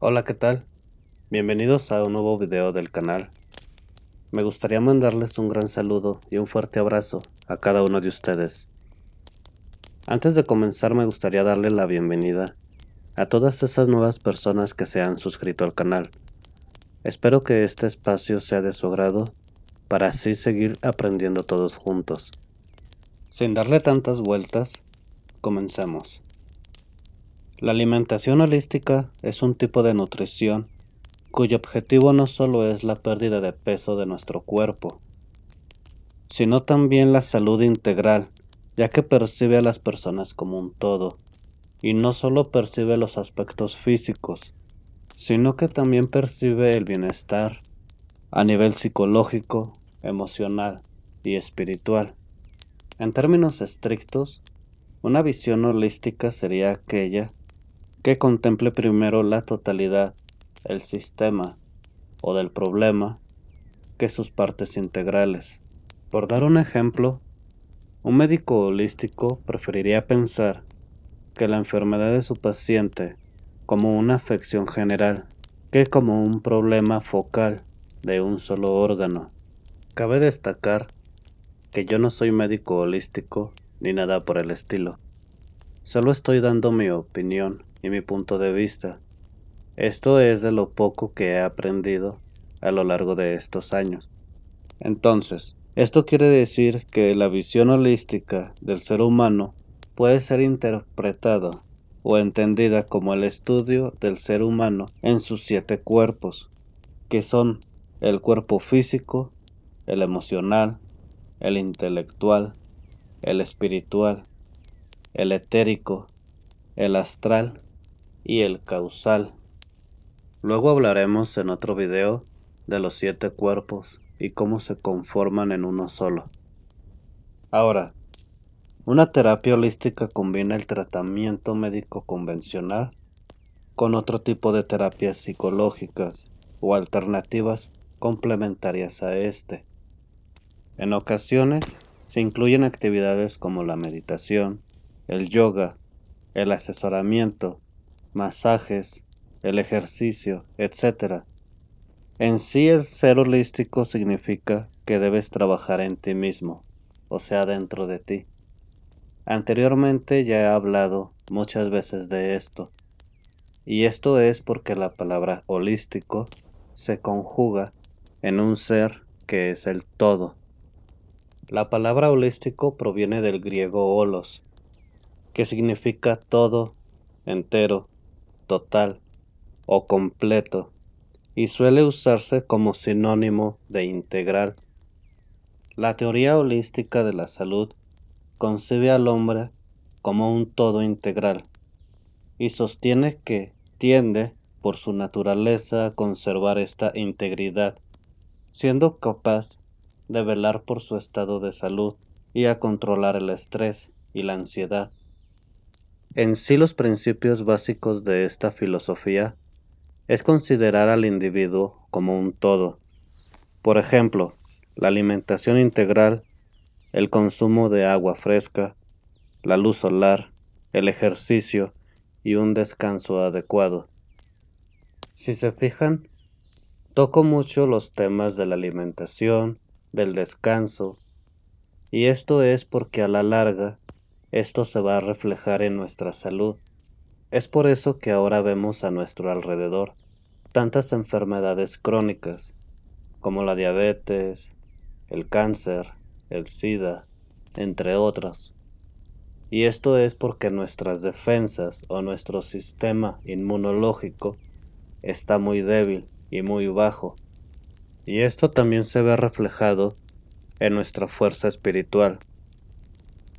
Hola, ¿qué tal? Bienvenidos a un nuevo video del canal. Me gustaría mandarles un gran saludo y un fuerte abrazo a cada uno de ustedes. Antes de comenzar me gustaría darle la bienvenida a todas esas nuevas personas que se han suscrito al canal. Espero que este espacio sea de su agrado para así seguir aprendiendo todos juntos. Sin darle tantas vueltas, comencemos. La alimentación holística es un tipo de nutrición cuyo objetivo no solo es la pérdida de peso de nuestro cuerpo, sino también la salud integral, ya que percibe a las personas como un todo, y no solo percibe los aspectos físicos, sino que también percibe el bienestar a nivel psicológico, emocional y espiritual. En términos estrictos, una visión holística sería aquella que contemple primero la totalidad, el sistema o del problema, que sus partes integrales. Por dar un ejemplo, un médico holístico preferiría pensar que la enfermedad de su paciente como una afección general que como un problema focal de un solo órgano. Cabe destacar que yo no soy médico holístico ni nada por el estilo. Solo estoy dando mi opinión y mi punto de vista. Esto es de lo poco que he aprendido a lo largo de estos años. Entonces, esto quiere decir que la visión holística del ser humano puede ser interpretada o entendida como el estudio del ser humano en sus 7 cuerpos, que son el cuerpo físico, el emocional, el intelectual, el espiritual, el etérico, el astral y el causal. Luego hablaremos en otro video de los 7 cuerpos y cómo se conforman en uno solo. Ahora, una terapia holística combina el tratamiento médico convencional con otro tipo de terapias psicológicas o alternativas complementarias a este. En ocasiones, se incluyen actividades como la meditación, el yoga, el asesoramiento, masajes, el ejercicio, etc. En sí, el ser holístico significa que debes trabajar en ti mismo, o sea, dentro de ti. Anteriormente ya he hablado muchas veces de esto, y esto es porque la palabra holístico se conjuga en un ser que es el todo. La palabra holístico proviene del griego holos, que significa todo, entero, total o completo, y suele usarse como sinónimo de integral. La teoría holística de la salud concibe al hombre como un todo integral y sostiene que tiende, por su naturaleza, a conservar esta integridad, siendo capaz de velar por su estado de salud y a controlar el estrés y la ansiedad. En sí, los principios básicos de esta filosofía es considerar al individuo como un todo. Por ejemplo, la alimentación integral, el consumo de agua fresca, la luz solar, el ejercicio y un descanso adecuado. Si se fijan, toco mucho los temas de la alimentación, del descanso, y esto es porque a la larga esto se va a reflejar en nuestra salud. Es por eso que ahora vemos a nuestro alrededor tantas enfermedades crónicas, como la diabetes, el cáncer, el SIDA, entre otros. Y esto es porque nuestras defensas o nuestro sistema inmunológico está muy débil y muy bajo. Y esto también se ve reflejado en nuestra fuerza espiritual.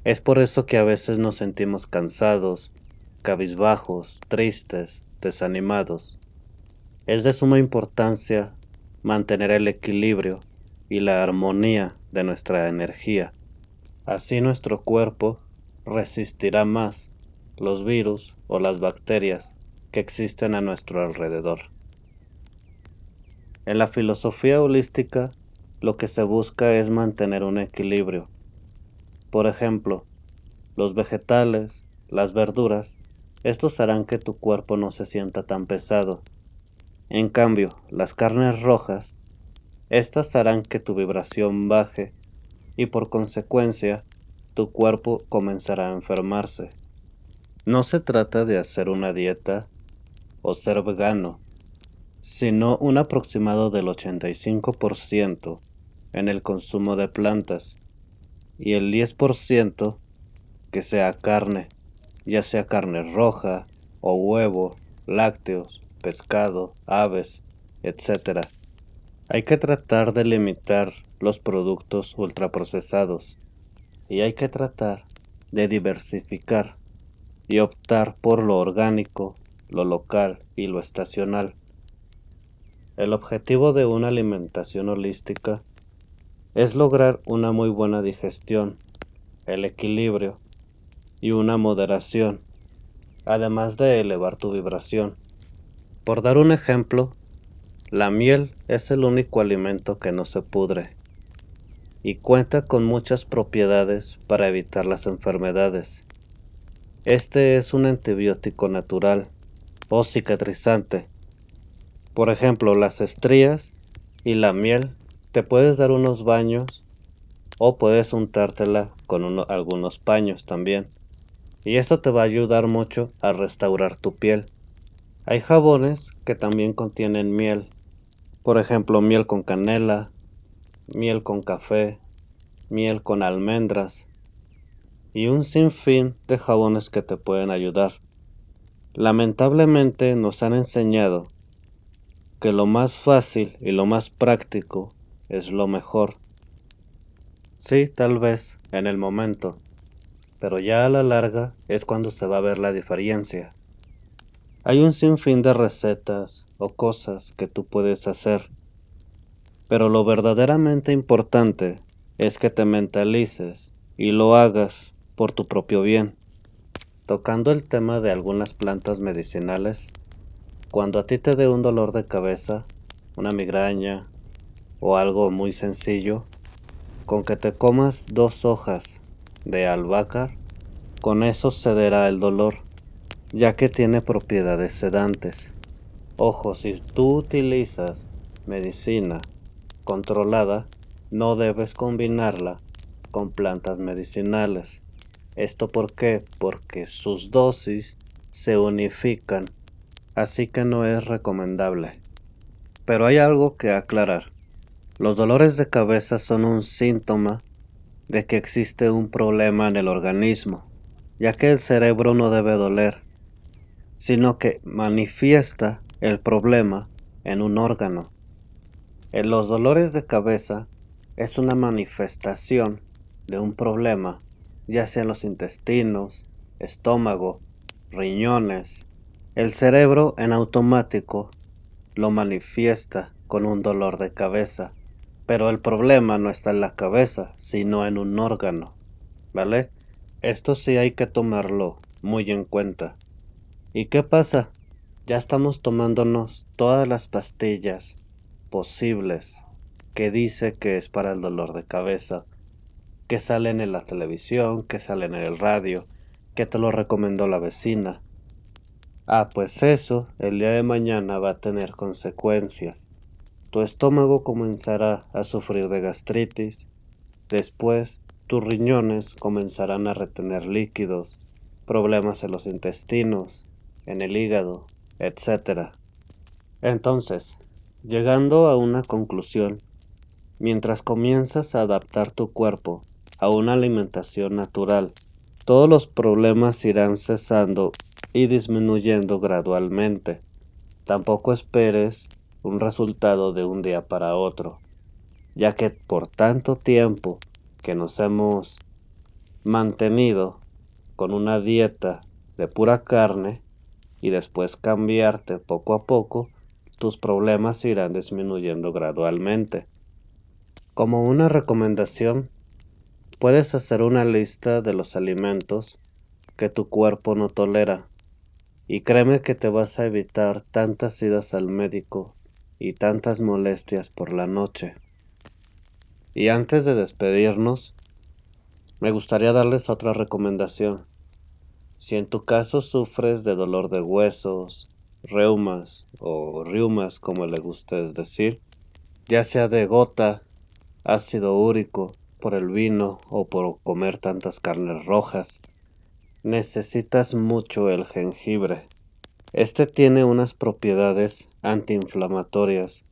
Es por eso que a veces nos sentimos cansados, cabizbajos, tristes, desanimados. Es de suma importancia mantener el equilibrio y la armonía de nuestra energía. Así nuestro cuerpo resistirá más los virus o las bacterias que existen a nuestro alrededor. En la filosofía holística, lo que se busca es mantener un equilibrio. Por ejemplo, los vegetales, las verduras, estos harán que tu cuerpo no se sienta tan pesado En cambio, las carnes rojas, estas harán que tu vibración baje y por consecuencia tu cuerpo comenzará a enfermarse. No se trata de hacer una dieta o ser vegano, sino un aproximado del 85% en el consumo de plantas y el 10% que sea carne, ya sea carne roja o huevo, lácteos, pescado, aves, etc. Hay que tratar de limitar los productos ultraprocesados y hay que tratar de diversificar y optar por lo orgánico, lo local y lo estacional. El objetivo de una alimentación holística es lograr una muy buena digestión, el equilibrio y una moderación, además de elevar tu vibración. Por dar un ejemplo, la miel es el único alimento que no se pudre y cuenta con muchas propiedades para evitar las enfermedades. Este es un antibiótico natural o cicatrizante. Por ejemplo, las estrías y la miel, te puedes dar unos baños o puedes untártela con algunos paños también. Y esto te va a ayudar mucho a restaurar tu piel. Hay jabones que también contienen miel. Por ejemplo, miel con canela, miel con café, miel con almendras y un sinfín de jabones que te pueden ayudar. Lamentablemente nos han enseñado que lo más fácil y lo más práctico es lo mejor. Sí, tal vez en el momento, pero ya a la larga es cuando se va a ver la diferencia. Hay un sinfín de recetas o cosas que tú puedes hacer, pero lo verdaderamente importante es que te mentalices y lo hagas por tu propio bien. Tocando el tema de algunas plantas medicinales, cuando a ti te dé un dolor de cabeza, una migraña o algo muy sencillo, con que te comas 2 hojas de albahaca, con eso cederá el dolor, ya que tiene propiedades sedantes. Ojo, si tú utilizas medicina controlada, no debes combinarla con plantas medicinales. ¿Esto por qué? Porque sus dosis se unifican, así que no es recomendable. Pero hay algo que aclarar. Los dolores de cabeza son un síntoma de que existe un problema en el organismo, ya que el cerebro no debe doler, sino que manifiesta el problema en un órgano. En los dolores de cabeza es una manifestación de un problema, ya sea en los intestinos, estómago, riñones. El cerebro en automático lo manifiesta con un dolor de cabeza, pero el problema no está en la cabeza, sino en un órgano, ¿vale? Esto sí hay que tomarlo muy en cuenta. ¿Y qué pasa? Ya estamos tomándonos todas las pastillas posibles que dice que es para el dolor de cabeza, que salen en la televisión, que salen en el radio, que te lo recomendó la vecina. Pues eso, el día de mañana va a tener consecuencias. Tu estómago comenzará a sufrir de gastritis, después tus riñones comenzarán a retener líquidos, problemas en los intestinos, en el hígado, etc. Entonces, llegando a una conclusión, mientras comienzas a adaptar tu cuerpo a una alimentación natural, todos los problemas irán cesando y disminuyendo gradualmente. Tampoco esperes un resultado de un día para otro, ya que por tanto tiempo que nos hemos mantenido con una dieta de pura carne y después cambiarte poco a poco, tus problemas irán disminuyendo gradualmente. Como una recomendación, puedes hacer una lista de los alimentos que tu cuerpo no tolera y créeme que te vas a evitar tantas idas al médico y tantas molestias por la noche. Y antes de despedirnos, me gustaría darles otra recomendación. Si en tu caso sufres de dolor de huesos, reumas o riumas, como le guste decir, ya sea de gota, ácido úrico, por el vino o por comer tantas carnes rojas, necesitas mucho el jengibre. Este tiene unas propiedades antiinflamatorias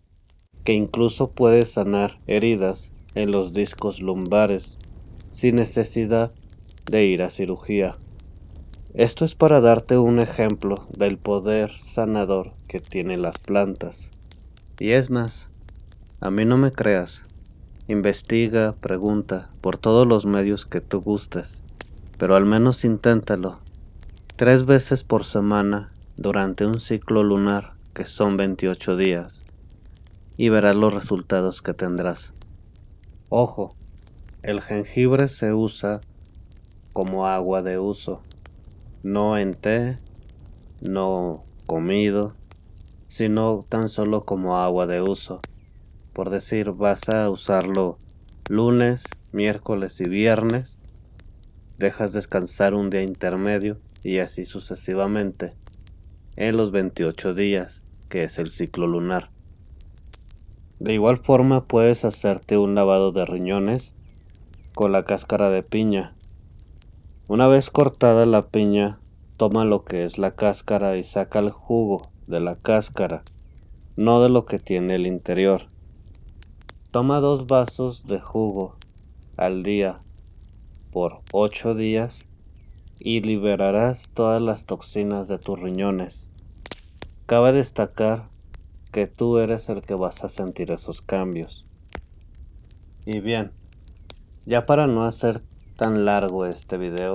que incluso puede sanar heridas en los discos lumbares sin necesidad de ir a cirugía. Esto es para darte un ejemplo del poder sanador que tienen las plantas. Y es más, a mí no me creas. Investiga, pregunta, por todos los medios que tú gustes, pero al menos inténtalo 3 veces por semana durante un ciclo lunar que son 28 días y verás los resultados que tendrás. Ojo, el jengibre se usa como agua de uso, no en té, no comido, sino tan solo como agua de uso. Por decir, vas a usarlo lunes, miércoles y viernes, dejas descansar un día intermedio y así sucesivamente en los 28 días, que es el ciclo lunar. De igual forma puedes hacerte un lavado de riñones con la cáscara de piña. Una vez cortada la piña, toma lo que es la cáscara y saca el jugo de la cáscara, no de lo que tiene el interior. Toma 2 vasos de jugo al día por 8 días y liberarás todas las toxinas de tus riñones. Cabe destacar que tú eres el que vas a sentir esos cambios. Y bien, ya para no hacer tan largo este video,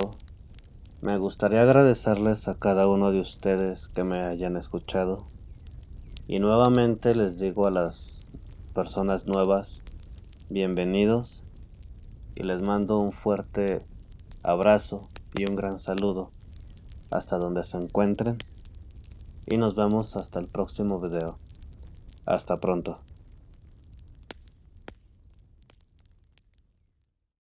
me gustaría agradecerles a cada uno de ustedes que me hayan escuchado. Y nuevamente les digo a las personas nuevas, bienvenidos y les mando un fuerte abrazo y un gran saludo hasta donde se encuentren y nos vemos hasta el próximo video. Hasta pronto.